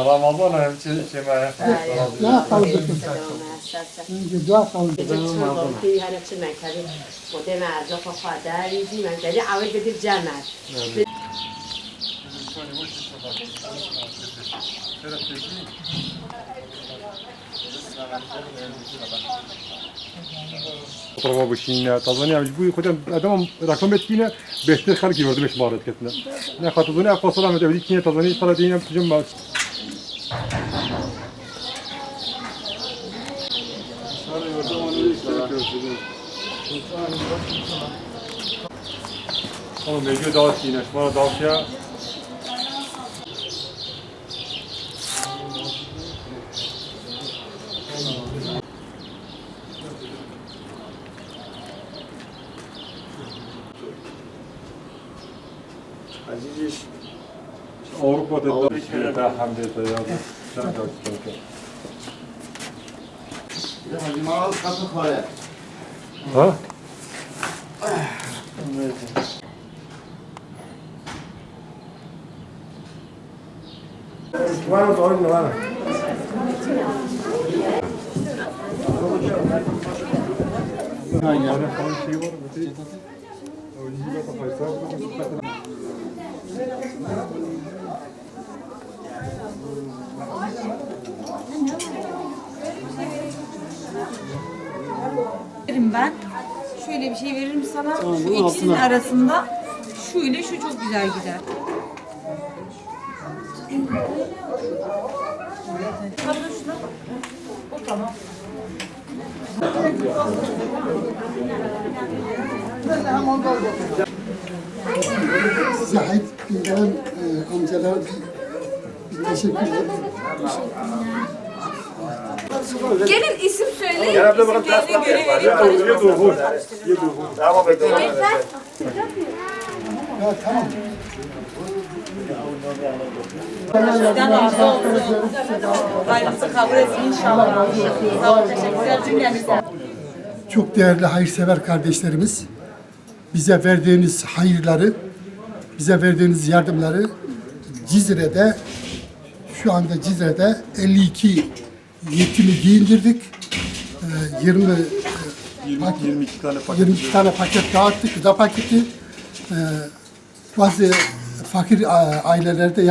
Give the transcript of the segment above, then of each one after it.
Ramazan çemaya. Ya kaldı. Dua kaldı. Prova bışine tazani yani bu kadar adam rakam etkine 5 dakika gördüm 5 maret ketine. Ne katıldı ne fasıla mı dedi ki tazani sana diye yapacağım ben. Ama mevcut daha sine, bana daha ya. Aziz Avrupa'da da hamdete ya. Sen de Mal kapı koyar. ha? Var da oyun var. Yani falan şey var mı? O yüzden kafaysa Ben şöyle bir şey veririm sana. Şu ikisinin arasında şu ile şu çok güzel gider. Kaldır şuna. O tamam. Zahid Bilgehan amcalara bir teşekkürler. Gelin isim söyleyin. İsimlerini göre vereyim. Tamam bekleyin. Ya tamam. Sizden razı olsun. Hayrınızı kabul etsin inşallah. Sağ olun, teşekkürler cümlemize. Çok değerli hayırsever kardeşlerimiz, bize verdiğiniz hayırları, bize verdiğiniz yardımları Cizre'de, şu anda Cizre'de 52 yetimi giyindirdik. 22 tane paket dağıttık, gıda paketi. Bazı fakir ailelerde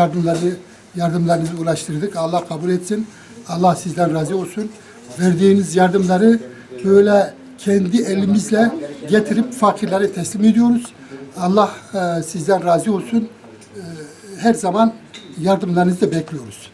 yardımlarınızı ulaştırdık. Allah kabul etsin. Allah sizden razı olsun. Verdiğiniz yardımları böyle kendi elimizle getirip fakirlere teslim ediyoruz. Allah sizden razı olsun. Her zaman yardımlarınızı da bekliyoruz.